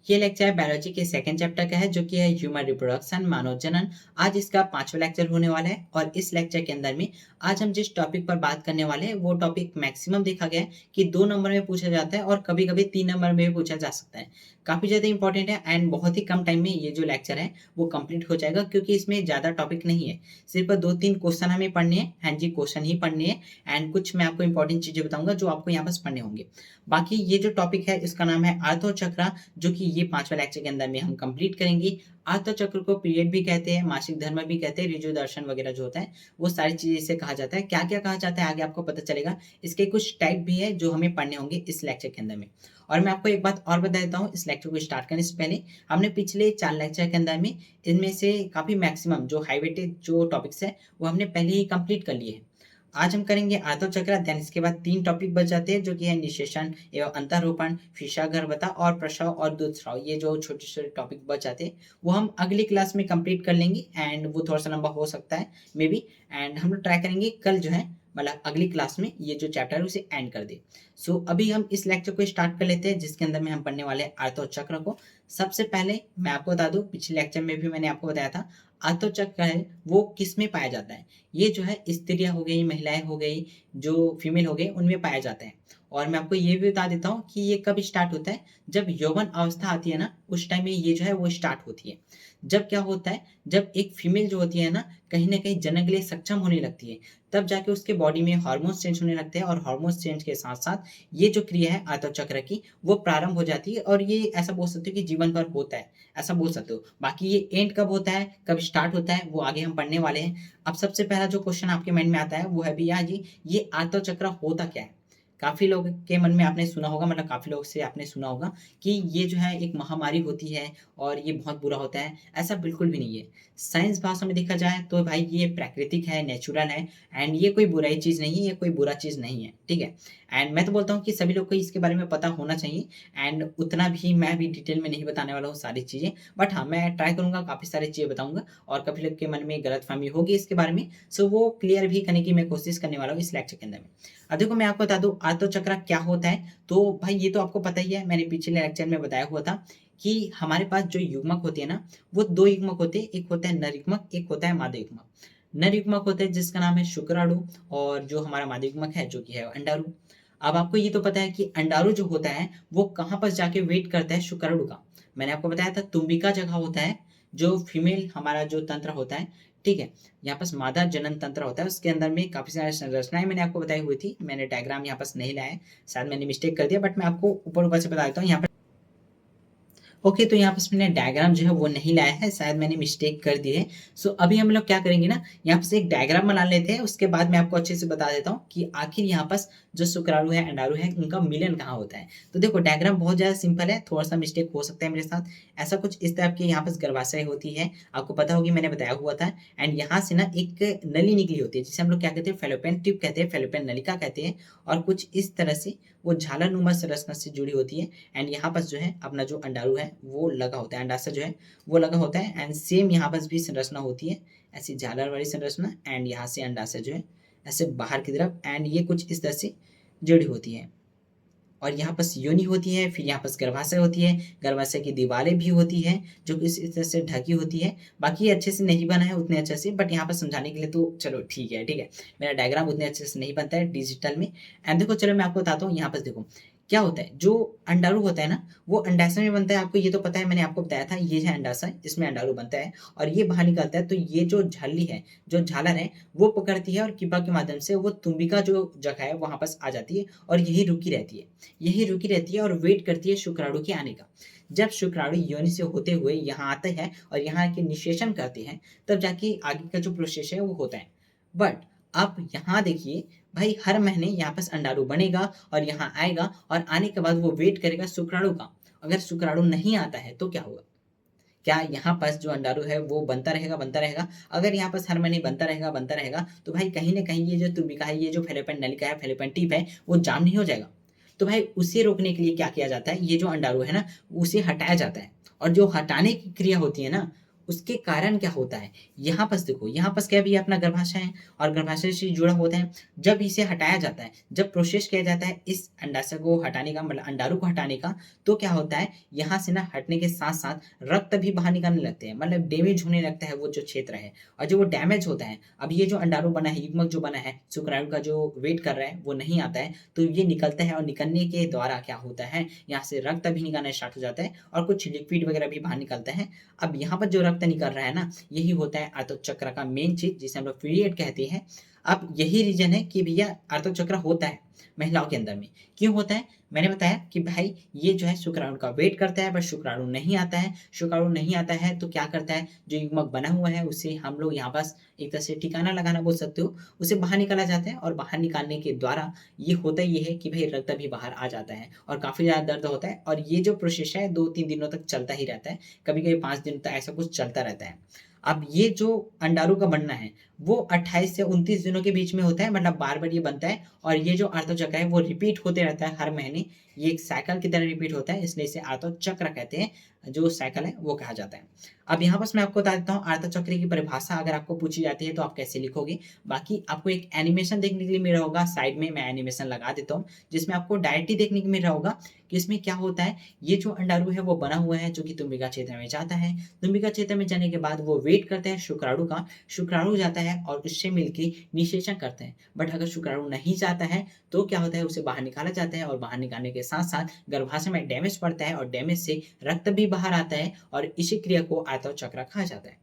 ये lecture biology के second chapter का है जो कि है ह्यूमन रिप्रोडक्शन, मानव जनन। आज इसका 5वां लेक्चर होने वाला है और इस लेक्चर के अंदर में आज हम जिस टॉपिक पर बात करने वाले हैं वो टॉपिक मैक्सिमम देखा गया है कि 2 नंबर में पूछा जाता है और कभी-कभी 3 नंबर में भी पूछा जा सकता है। काफ़ी ज़्यादा इंपॉर्टेंट है एंड बहुत ही कम टाइम में ये जो लेक्चर है वो कंप्लीट हो जाएगा क्योंकि इसमें ज़्यादा टॉपिक नहीं है। सिर्फ 2-3 क्वेश्चन हमें पढ़ने हैं। हाँ जी, क्वेश्चन ही पढ़ने हैं एंड कुछ मैं आपको इंपॉर्टेंट चीज़ें बताऊँगा जो आपको यहाँ पास पढ़ने होंगे। बाकी ये जो टॉपिक है इसका नाम है आर्थोचक्र, जो कि ये 5वां लेक्चर के अंदर में हम कंप्लीट करेंगे। आर्थोचक्र को पीरियड भी कहते हैं, मासिक धर्म भी कहते हैं, ऋजु दर्शन वगैरह जो होता है, वो सारी चीज़ें इसे कहा जाता है। क्या-क्या कहा जाता है आगे आपको पता चलेगा। इसके कुछ टाइप भी है जो हमें पढ़ने होंगे इस लेक्चर के अंदर में। और मैं आपको एक बात और बता देता हूँ इस लेक्चर को स्टार्ट करने से पहले, हमने पिछले 4 लेक्चर के अंदर में इनमें से काफ़ी मैक्सिमम जो हाई वेटेज जो टॉपिक्स है, वो हमने पहले ही कंप्लीट कर लिए हैं। आज हम करेंगे आर्थोचक्र, देन इसके बाद 3 टॉपिक बच जाते हैं जो कि है निषेचन एवं अंतःरोपण, फिशा-गर्भता और प्रसव और दूधस्राव। ये जो छोटे-छोटे टॉपिक बच जाते हैं, वो हम अगली क्लास में कंप्लीट कर लेंगे एंड वो थोड़ा-सा लंबा हो सकता है मे बी। एंड हम लोग ट्राई करेंगे कल जो है मतलब अगली क्लास में ये जो चैप्टर है उसे एंड कर दें। सो अभी हम इस लेक्चर को स्टार्ट कर लेते हैं जिसके अंदर में हम पढ़ने वाले हैं आर्थोचक्र को। सबसे पहले मैं आपको बता दूँ, पिछले लेक्चर में भी मैंने आपको बताया था, आर्थोचक्र है वो किसमें पाया जाता है। ये जो है स्त्रियाँ हो गई, महिलाएँ हो गई, जो फीमेल हो गए उनमें पाया जाता है। और मैं आपको ये भी बता देता हूँ कि ये कब स्टार्ट होता है, जब यौवन अवस्था आती है ना, उस टाइम में ये जो है वो स्टार्ट होती है। जब क्या होता है, जब एक फीमेल जो होती है ना, कहीं न कहीं जनन के लिए सक्षम होने लगती है, तब जाके उसके बॉडी में हार्मोन्स चेंज होने लगते हैं और हार्मोन्स चेंज के साथ-साथ ये जो क्रिया है आर्थोचक्र की, वो प्रारंभ हो जाती है और ये ऐसा बोल सकते हो कि जीवन भर होता है, ऐसा बोल सकते हो। बाकी ये एंड कब होता है, कब स्टार्ट होता है, वो आगे हम पढ़ने वाले हैं। अब सबसे पहला जो क्वेश्चन आपके माइंड में आता है वो है भैया जी, ये आर्थोचक्र होता क्या है? काफ़ी लोगों के मन में आपने सुना होगा, मतलब काफ़ी लोग से आपने सुना होगा कि ये जो है एक महामारी होती है और ये बहुत बुरा होता है। ऐसा बिल्कुल भी नहीं है। साइंस भाषा में देखा जाए तो भाई ये प्राकृतिक है, नेचुरल है एंड ये कोई बुराई चीज़ नहीं है, ये कोई बुरा चीज़ नहीं है, ठीक है? एंड मैं तो बोलता हूँ कि सभी लोग को इसके बारे में पता होना चाहिए एंड उतना भी मैं भी डिटेल में नहीं बताने वाला हूँ सारी चीज़ें। बट हाँ, मैं ट्राई करूँगा काफ़ी सारी चीज़ें बताऊँगा और काफ़ी लोग के मन में गलतफ़हमी होगी इसके बारे में, सो वो क्लियर भी करने की मैं कोशिश करने वाला हूँ इस लेक्चर के अंदर में। अब देखो मैं आपको बता दूँ आर्थोचक्र क्या होता है, तो भाई ये तो आपको पता ही है, मैंने पिछले लेक्चर में बताया हुआ था कि हमारे पास जो युग्मक होती है ना, वो 2 युग्मक होते हैं, एक होता है नर युग्मक, एक होता है मादा युग्मक। नर युग्मक होता है जिसका नाम है शुक्राणु और जो हमारा मादा युग्मक है जो कि है अंडाणु। अब आपको ये तो पता है कि अंडाणु जो होता है वो कहाँ पर जाके वेट करता है शुक्राणु का। मैंने आपको बताया था तुम्बिका जगह होता है, जो फीमेल हमारा जो तंत्र होता है, ठीक है? यहाँ पास मादा जनन तंत्र होता है, उसके अंदर में काफ़ी सारी संरचनाएँ मैंने आपको बताई हुई थी। मैंने डायग्राम यहाँ पास नहीं लाया है, शायद मैंने मिस्टेक कर दिया, बट मैं आपको ऊपर-ऊपर से बता देता हूँ यहाँ पे। ओके, तो यहाँ पास मैंने डायग्राम जो है वो नहीं लाया है, शायद मैंने मिस्टेक कर दी है। सो अभी हम लोग क्या करेंगे ना, यहाँ पे से एक डायग्राम बना लेते हैं, उसके बाद मैं आपको अच्छे से बता देता हूँ कि आखिर यहाँ पास जो शुक्राणु है, अंडाणु है, उनका मिलन कहाँ होता है। तो देखो डायग्राम बहुत ज़्यादा सिंपल है, थोड़ा-सा मिस्टेक हो सकता है मेरे साथ। ऐसा कुछ इस टाइप की यहाँ पास गर्भाशय होती है, आपको पता होगी मैंने बताया हुआ था एंड यहाँ से ना एक नली निकली होती है, जिसे हम लोग क्या कहते हैं फैलोपियन ट्यूब कहते हैं, फैलोपियन नलिका कहते हैं और कुछ इस तरह से वो झालरनुमा संरचना से जुड़ी होती है एंड यहाँ पास जो है अपना जो अंडाणु है वो लगा होता है, अंडाशय जो है वो लगा होता है एंड सेम यहाँ पास भी संरचना होती है, ऐसी झालर वाली संरचना एंड यहाँ से अंडाशय जो है ऐसे बाहर की तरफ एंड ये कुछ इस तरह से जुड़ी होती है। और यहाँ पास योनि होती है, फिर यहाँ पास गर्भाशय होती है, गर्भाशय की दीवारें भी होती हैं जो कि इस तरह से ढकी होती है। बाकी ये अच्छे से नहीं बना है उतने अच्छे से, बट यहाँ पर समझाने के लिए तो चलो ठीक है, ठीक है। मेरा डायग्राम उतने अच्छे से नहीं बनता है डिजिटल में। एंड देखो चलो मैं आपको बताता हूँ, यहाँ पास देखो क्या होता है, जो अंडाणु होता है ना वो अंडाशय में बनता है, आपको ये तो पता है, मैंने आपको बताया था ये है अंडाशय, इसमें अंडाणु बनता है और ये बाहर निकलता है। तो ये जो झल्ली है, जो झालर है, वो पकड़ती है और किपा के माध्यम से वो तुम्बिका जो जगह है वहाँ पास आ जाती है और यही रुकी रहती है, यही रुकी रहती है और वेट करती है शुक्राणु के आने का। जब शुक्राणु योनि से होते हुए यहाँ आते हैं और यहाँ के निषेचन करते हैं, तब जाके आगे का जो प्रोसेस है वो होता है। बट आप यहाँ देखिए भाई, हर महीने यहाँ पास अंडाणु बनेगा और यहाँ आएगा और आने के बाद वो वेट करेगा शुक्राणु का। अगर शुक्राणु नहीं आता है तो क्या होगा? क्या यहाँ पास जो अंडाणु है वो बनता रहेगा, बनता रहेगा? अगर यहाँ पास हर महीने बनता रहेगा तो भाई कहीं न कहीं ये जो तुबिका है, ये जो फैलोपियन नलिका है, फैलोपियन टिप है, वो जाम नहीं हो जाएगा? तो भाई उसे रोकने के लिए क्या किया जाता है, ये जो अंडाणु है ना, उसे हटाया जाता है और जो हटाने की क्रिया होती है ना, उसके कारण क्या होता है? यहाँ पास देखो, यहाँ पास क्या भी अपना गर्भाशय है और गर्भाशय से जुड़ा होता है। जब इसे हटाया जाता है, जब प्रोसेस किया जाता है इस अंडाशय को हटाने का, मतलब अंडाणु को हटाने का, तो क्या होता है, यहाँ से ना हटने के साथ-साथ रक्त भी बाहर निकलने लगते हैं, मतलब डैमेज होने लगता है वो जो क्षेत्र है। और जो वो डैमेज होता है, अब ये जो अंडाणु बना है, युग्मक जो बना है, शुक्राणु का जो वेट कर रहा है, वो नहीं आता है, तो ये निकलता है और निकलने के द्वारा क्या होता है, यहाँ से रक्त भी निकलना स्टार्ट हो जाता है और कुछ लिक्विड वगैरह भी बाहर निकलता है। अब यहाँ पर जो रक्त निकल रहा है ना, यही होता है आर्तक चक्र का मेन चीज़, जिसे हम लोग पीरियड कहते हैं। अब यही रीज़न है कि भैया आर्तक चक्र होता है महिलाओं के अंदर में। क्यों होता है? मैंने बताया कि भाई ये जो है शुक्राणु का वेट करता है, बट शुक्राणु नहीं आता है। शुक्राणु नहीं आता है तो क्या करता है, जो युग्मक बना हुआ है उसे हम लोग यहाँ पास एक तरह से ठिकाना लगाना बोल सकते हो, उसे बाहर निकाला जाता है और बाहर निकालने के द्वारा ये होता ये है कि भाई रक्त भी बाहर आ जाता है और काफ़ी ज़्यादा दर्द होता है, और ये जो प्रोसेस है 2-3 दिनों तक चलता ही रहता है, कभी-कभी 5 दिन तक ऐसा कुछ चलता रहता है। अब ये जो अंडाणु का बनना है, वो 28 से 29 दिनों के बीच में होता है, मतलब बार-बार ये बनता है और ये जो आर्तचक्र है वो रिपीट होते रहता है हर महीने। ये एक साइकिल की तरह रिपीट होता है, इसलिए इसे आर्तचक्र कहते हैं, जो साइकिल है वो कहा जाता है। अब यहाँ बस मैं आपको बता देता हूँ आर्तचक्र की परिभाषा अगर आपको पूछी जाती है तो आप कैसे लिखोगे। बाकी आपको एक एनिमेशन देखने के लिए मिल रहा होगा, साइड में मैं एनिमेशन लगा देता हूँ, जिसमें आपको डायरेक्टली देखने को मिल रहा होगा कि इसमें क्या होता है। ये जो अंडाणु है वो बना हुआ है जो कि तुम्बिका क्षेत्र में जाता है। तुम्बिका क्षेत्र में जाने के बाद वो वेट करता है शुक्राणु का, शुक्राणु जाता है और उससे मिलके निषेचन करते हैं। बट अगर शुक्राणु नहीं जाता है तो क्या होता है, उसे बाहर निकाला जाता है और बाहर निकालने के साथ-साथ गर्भाशय में डैमेज पड़ता है और डैमेज से रक्त भी बाहर आता है और इसी क्रिया को आर्तव चक्र कहा जाता है।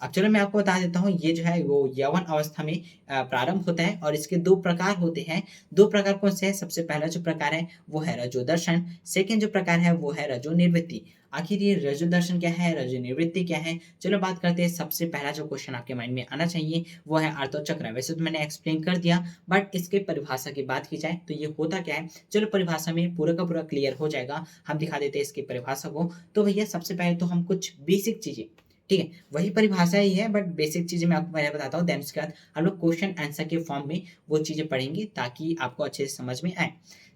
अब चलो मैं आपको बता देता हूँ, ये जो है वो यौवन अवस्था में प्रारंभ होता है और इसके 2 प्रकार होते हैं। 2 प्रकार कौन से हैं? सबसे पहला जो प्रकार है वो है रजोदर्शन, सेकंड जो प्रकार है वो है रजोनिवृत्ति। आखिर ये रजोदर्शन क्या है, रजोनिवृत्ति क्या है? चलो बात करते हैं। सबसे पहला जो क्वेश्चन आपके माइंड में आना चाहिए वो है आर्तव चक्र। वैसे तो मैंने एक्सप्लेन कर दिया, बट इसके परिभाषा की बात की जाए तो ये होता क्या है? चलो परिभाषा में पूरा का पूरा क्लियर हो जाएगा। हम दिखा देते हैं इसकी परिभाषा को। तो भैया सबसे पहले तो हम कुछ बेसिक चीज़ें, ठीक है? वही परिभाषा ही है बट बेसिक चीज़ें मैं आपको पहले बताता हूँ, देन उसके बाद हम लोग क्वेश्चन आंसर के फॉर्म में वो चीज़ें पढ़ेंगे ताकि आपको अच्छे से समझ में आए।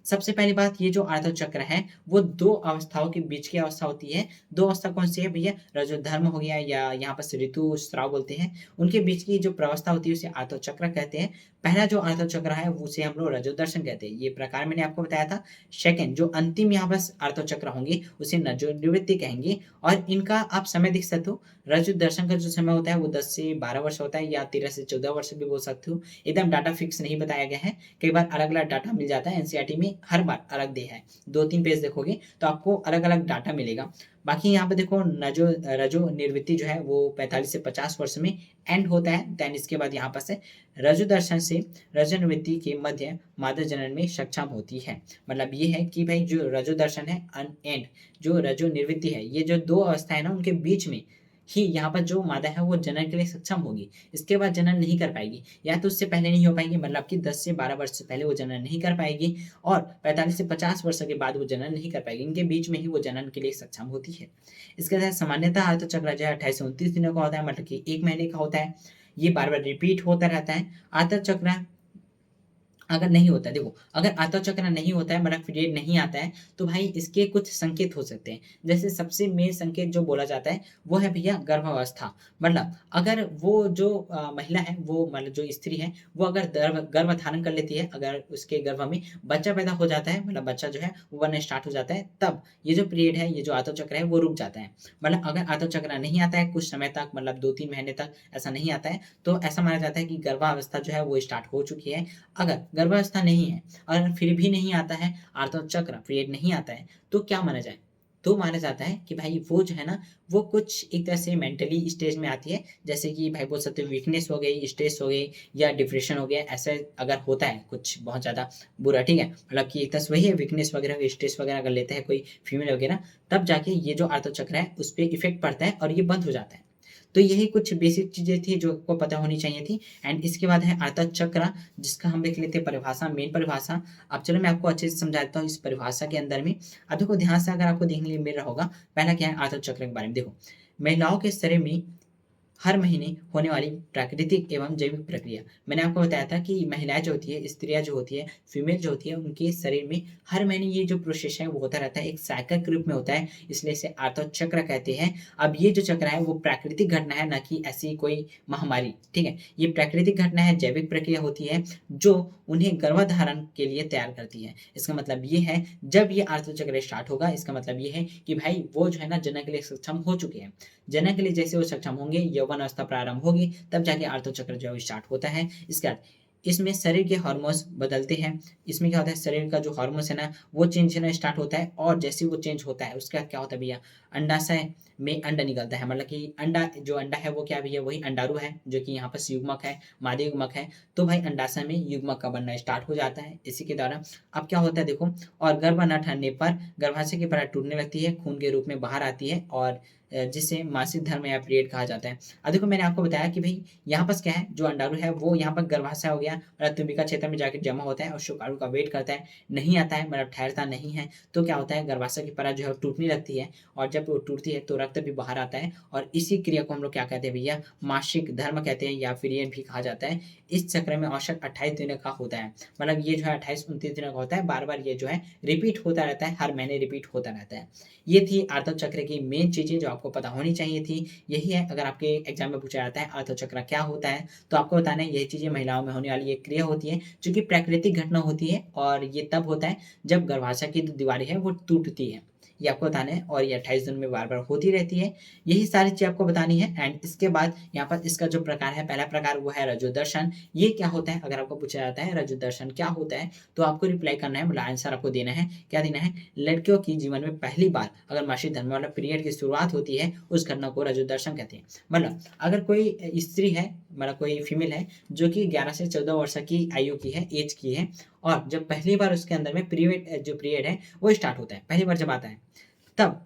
सबसे पहली बात, ये जो आर्तव चक्र है वो 2 अवस्थाओं के बीच की अवस्था होती है। 2 अवस्था कौन-सी है भैया? रजोधर्म हो गया या यहाँ पर ऋतुस्राव बोलते हैं। उनके बीच की जो प्रवस्था होती है उसे आर्तव चक्र कहते हैं। पहला जो आर्तव चक्र है उसे हम लोग रजोदर्शन कहते हैं। ये प्रकार मैंने आपको बताया था। सेकंड जो अंतिम यहाँ बस आर्तव चक्र होंगे उसे रजोनिवृत्ति कहेंगे और इनका आप समय देख सकते हो। रजो दर्शन का जो समय होता है वो 10 से 12 वर्ष होता है या 13 से 14 वर्ष भी बोल सकते हो। एकदम डाटा फिक्स नहीं बताया गया है। कई बार अलग-अलग डाटा मिल जाता है, एनसीईआरटी में हर बार अलग दिया है। 2-3 पेज देखोगे तो आपको अलग-अलग डाटा मिलेगा। बाकी यहाँ पे देखो रजो निवृत्ति जो है वो 45 से 50 वर्ष में एंड होता है। देन इसके बाद यहाँ पर से रजो दर्शन से रजो निवृत्ति के मध्य मादा जनन में सक्षम होती है। मतलब ये है कि भाई जो रजो दर्शन है एंड जो रजो निवृत्ति है, ये जो 2 अवस्थाएँ ना उनके बीच में ही यहाँ पर जो मादा है वो जनन के लिए सक्षम होगी। इसके बाद जनन नहीं कर पाएगी या तो उससे पहले नहीं हो पाएगी, मतलब कि 10 से 12 वर्ष से पहले वो जनन नहीं कर पाएगी और 45 से 50 वर्ष के बाद वो जनन नहीं कर पाएगी। इनके बीच में ही वो जनन के लिए सक्षम होती है। इसके साथ सामान्यतः आर्तव चक्र जो है 28 से 29 दिनों का होता है, मतलब कि 1 महीने का होता है। ये बार-बार रिपीट होता रहता है। आर्तव चक्र अगर नहीं होता है, देखो अगर आर्तव चक्र नहीं होता है, मतलब पीरियड नहीं आता है, तो भाई इसके कुछ संकेत हो सकते हैं। जैसे सबसे मेन संकेत जो बोला जाता है वो है भैया गर्भावस्था। मतलब अगर वो जो महिला है, वो मतलब जो स्त्री है, वो अगर गर्भ धारण कर लेती है, अगर उसके गर्भ में बच्चा पैदा हो जाता है, मतलब बच्चा जो है वो बनना स्टार्ट हो जाता है, तब ये जो पीरियड है, ये जो आर्तव चक्र है वो रुक जाता है। मतलब अगर आर्तव चक्र नहीं आता है कुछ समय तक, मतलब 2-3 महीने तक ऐसा नहीं आता है, तो ऐसा माना जाता है कि गर्भावस्था जो है वो स्टार्ट हो चुकी है। अगर गर्भावस्था नहीं है और फिर भी नहीं आता है आर्तव चक्र, पीरियड नहीं आता है, तो क्या माना जाए? तो माना जाता है कि भाई वो जो है ना, वो कुछ एक तरह से मेंटली स्टेज में आती है। जैसे कि भाई बोल सकते हो वीकनेस हो गई, स्ट्रेस हो गई या डिप्रेशन हो गया। ऐसे अगर होता है कुछ बहुत ज़्यादा बुरा, ठीक है? मतलब कि एक तरह से वही है, वीकनेस वगैरह, स्ट्रेस वगैरह अगर लेता है कोई फीमेल वगैरह, तब जाके ये जो आर्तव चक्र है उस पे इफ़ेक्ट पड़ता है और ये बंद हो जाता है। तो यही कुछ बेसिक चीज़ें थी जो आपको पता होनी चाहिए थी। एंड इसके बाद है आर्तव चक्र, जिसका हम देख लेते हैं परिभाषा, मेन परिभाषा। अब चलो मैं आपको अच्छे से समझा देता हूँ इस परिभाषा के अंदर में। अब देखो ध्यान से अगर आपको देखने के लिए मिल रहा होगा, पहला क्या है आर्तव चक्र के बारे में देखो। महिलाओं के शरीर में हर महीने होने वाली प्राकृतिक एवं जैविक प्रक्रिया। मैंने आपको बताया था कि महिलाएँ जो होती है, स्त्रियाँ जो होती है, फीमेल जो होती है, उनके शरीर में हर महीने ये जो प्रोसेस है वो होता रहता है, एक साइकिल के रूप में होता है, इसलिए इसे आर्तव चक्र कहते हैं। अब ये जो चक्र है वो प्राकृतिक घटना है, ना कि ऐसी कोई महामारी, ठीक है? ये प्राकृतिक घटना है, जैविक प्रक्रिया होती है, जो उन्हें गर्भधारण के लिए तैयार करती है। इसका मतलब ये है, जब ये आर्तव चक्र स्टार्ट होगा, इसका मतलब ये है कि भाई वो जो है ना जनन के लिए सक्षम हो चुके हैं। जनन के लिए जैसे वो सक्षम होंगे, यौवन अवस्था प्रारंभ होगी, तब जाके आर्तव चक्र जो है वो स्टार्ट होता है। इसके बाद इसमें शरीर के हार्मोन्स बदलते हैं। इसमें क्या होता है, शरीर का जो हार्मोन्स है ना, वो चेंज होना स्टार्ट होता है, और जैसे ही वो चेंज होता है, उसके बाद क्या होता है भैया, अंडाशय में अंडा निकलता है। मतलब कि अंडा है वो क्या भैया, वही अंडाणु है, जो कि यहाँ पर युग्मक है, मादा युग्मक है। तो भाई अंडाशय में युग्मक का बनना स्टार्ट हो जाता है। इसी के दौरान अब क्या होता है देखो, और गर्भ न ठहरने पर गर्भाशय की परत टूटने लगती है, खून के रूप में बाहर आती है, और जिसे मासिक धर्म या पीरियड कहा जाता है। अब देखो मैंने आपको बताया कि भाई यहाँ पर क्या है, जो अंडाणु है वो यहाँ पर गर्भाशय हो गया, मतलब तुम्बिका क्षेत्र में जाकर जमा होता है और शुक्राणु का वेट करता है, नहीं आता है, मतलब ठहरता नहीं है। तो क्या होता है, गर्भाशय की परत जो है टूटने लगती है, और जब वो टूटती है तो रक्त भी बाहर आता है, और इसी क्रिया को हम लोग क्या कहते हैं भैया, मासिक धर्म कहते हैं, या पीरियड भी कहा जाता है। इस चक्र में औसत 28 दिनों का होता है। मतलब ये जो है 28-29 दिनों का होता है, बार बार ये जो है रिपीट होता रहता है, हर महीने रिपीट होता रहता है। ये थी आर्तव चक्र की मेन चीजें जो आपको पता होनी चाहिए थी। यही है, अगर आपके एग्जाम में पूछा जाता है आर्तव चक्र क्या होता है, तो आपको बताना है यही चीजें महिलाओं में होने वाली एक क्रिया होती है, जो कि प्राकृतिक घटना होती है, और ये तब होता है जब गर्भाशय की जो दीवारें है वो टूटती है। ये आपको बताना है, और ये 28 दिन में बार बार होती रहती है। यही सारी चीज आपको बतानी है। एंड इसके बाद यहाँ पर इसका जो प्रकार है, पहला प्रकार वो है रजो दर्शन। ये क्या होता है, अगर आपको पूछा जाता है रजो दर्शन क्या होता है, तो आपको रिप्लाई करना है, मतलब आंसर आपको देना है। क्या देना है, लड़कियों की जीवन में पहली बार अगर मासिक धर्म वाला पीरियड की शुरुआत होती है, उस घटना को रजो दर्शन कहते हैं। मतलब अगर कोई स्त्री है, मतलब कोई फीमेल है, जो कि 11 से 14 वर्ष की आयु की है, एज की है, और जब पहली बार उसके अंदर में पीरियड है वो स्टार्ट होता है, पहली बार जब आता है, तब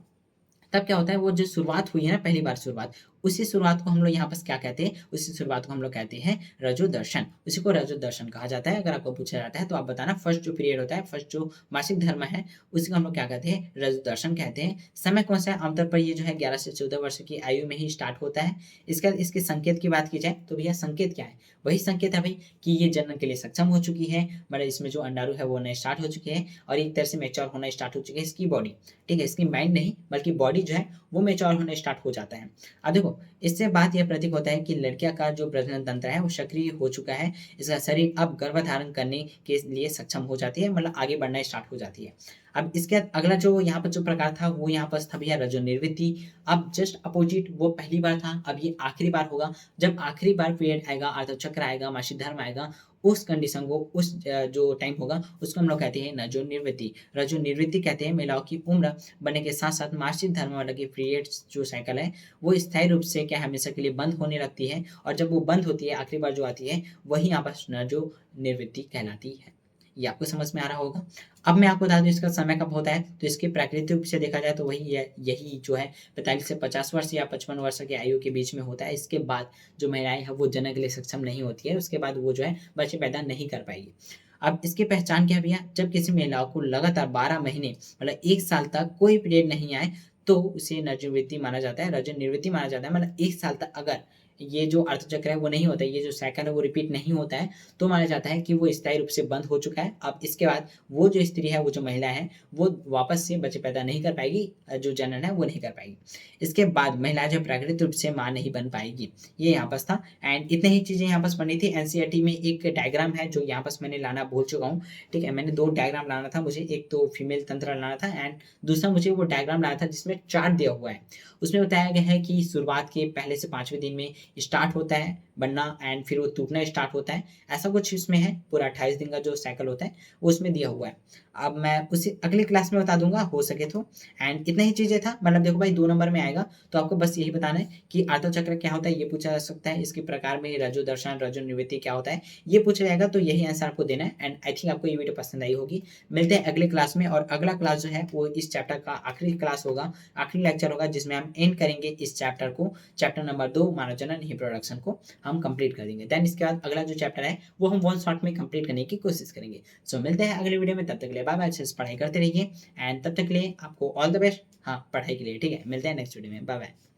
तब क्या होता है, वो जो शुरुआत हुई है ना, पहली बार शुरुआत, उसी शुरुआत को हम लोग यहाँ पर क्या कहते हैं, उसी शुरुआत को हम लोग कहते हैं रजो दर्शन। उसी को रजो दर्शन कहा जाता है। अगर आपको पूछा जाता है तो आप बताना, फर्स्ट जो पीरियड होता है, फर्स्ट जो मासिक धर्म है, उसी को हम लोग क्या कहते हैं, रजो दर्शन कहते हैं। समय कौन सा है, आमतौर पर ये जो है 11 से 14 वर्ष की आयु में ही स्टार्ट होता है। इसके संकेत की बात की जाए तो भैया संकेत क्या है, वही संकेत है भाई कि ये जनन के लिए सक्षम हो चुकी है, मतलब इसमें जो अंडाणु है वो नए स्टार्ट हो चुके हैं, और एक तरह से मेच्योर होना स्टार्ट हो चुकी है इसकी बॉडी, ठीक है, इसकी माइंड नहीं बल्कि बॉडी जो है वो मेच्योर होने स्टार्ट हो जाता है। अब देखो, इससे बात यह प्रतीक होता है कि लड़कियां का जो प्रजनन तंत्र है वो सक्रिय हो चुका है, इसका शरीर अब गर्भधारण करने के लिए सक्षम हो जाती है, मतलब आगे बढ़ना स्टार्ट हो जाती है। अब इसके बाद अगला जो यहाँ पर जो प्रकार था वो यहाँ पर था भैया रजो निर्वृत्ति। अब जस्ट अपोजिट, वो पहली बार था, अब ये आखिरी बार होगा। जब आखिरी बार पीरियड आएगा, आर्तव चक्र आएगा, मासिक धर्म आएगा, उस कंडीशन को, उस जो टाइम होगा उसको हम लोग कहते हैं रजो निर्वृत्ति। रजो निर्वृत्ति कहते हैं महिलाओं की उम्र बढ़ने के साथ साथ मासिक धर्म वाला की पीरियड्स जो साइकिल है वो स्थायी रूप से क्या हमेशा के लिए बंद होने लगती है, और जब वो बंद होती है, आखिरी बार जो आती है, वही आपस जो निवृत्ति कहलाती है। ये आपको समझ में आ रहा होगा। अब मैं आपको बता दूं इसका समय कब होता है, तो इसके प्राकृतिक रूप से देखा जाए तो यही जो है 45 से 50 वर्ष या 55 वर्ष की आयु के बीच में होता है। इसके बाद जो महिलाएं हैं वो जनन के लिए सक्षम नहीं होती है, उसके बाद वो जो है बच्चे पैदा नहीं कर पाएगी। अब इसकी पहचान क्या है भैया, जब किसी महिला को लगातार 12 महीने मतलब 1 साल तक कोई पीरियड नहीं आए, तो उसे रजोनिवृत्ति माना जाता है, रजो निवृत्ति माना जाता है। मतलब 1 साल तक अगर ये जो अर्थचक्र है वो नहीं होता है, ये जो साइकिल है वो रिपीट नहीं होता है, तो माना जाता है कि वो स्थायी रूप से बंद हो चुका है। अब इसके बाद वो जो स्त्री है, वो जो महिला है, वो वापस से बच्चे पैदा नहीं कर पाएगी, जो जनन है वो नहीं कर पाएगी। इसके बाद महिला जो प्राकृतिक रूप से माँ नहीं बन पाएगी। ये यहाँ पास था। एंड इतनी ही चीजें यहाँ पास पढ़नी थी। एनसीईआरटी में एक डायग्राम है जो यहाँ पास मैंने लाना भूल चुका हूँ, ठीक है। मैंने 2 डायग्राम लाना था मुझे, एक तो फीमेल तंत्र लाना था, एंड दूसरा मुझे वो डायग्राम लाना था जिसमें चार्ट दिया हुआ है। उसमें बताया गया है कि शुरुआत के पहले से 5वें दिन में स्टार्ट होता है बनना, एंड फिर वो टूटना स्टार्ट होता है। ऐसा कुछ इसमें है, पूरा 28 दिन का जो साइकिल होता है वो उसमें दिया हुआ है। अब मैं उसी अगली क्लास में बता दूंगा हो सके तो। एंड इतना ही चीजें था, मतलब देखो भाई 2 नंबर में आएगा, तो आपको बस यही बताना है कि आर्तव चक्र क्या होता है, ये पूछा जा सकता है। इसके प्रकार में रजो दर्शन, रजो निवृत्ति क्या होता है, ये पूछा जाएगा, तो यही आंसर आपको देना है। एंड आई थिंक आपको ये वीडियो पसंद आई होगी। मिलते हैं अगले क्लास में, और अगला क्लास जो है वो इस चैप्टर का आखिरी क्लास होगा, आखिरी लेक्चर होगा, जिसमें हम एंड करेंगे इस चैप्टर को, चैप्टर नंबर 2 मानव जनन रिप्रोडक्शन को हम कंप्लीट कर देंगे। देन इसके बाद अगला जो चैप्टर है वो हम वन शॉट में कंप्लीट करने की कोशिश करेंगे। सो मिलते हैं अगले वीडियो में, तब तक के लिए बाय बाय, अच्छे से पढ़ाई करते रहिए, एंड तब तक के लिए आपको ऑल द बेस्ट। हाँ, पढ़ाई के लिए, ठीक है। मिलते हैं नेक्स्ट वीडियो में, बाय बाय।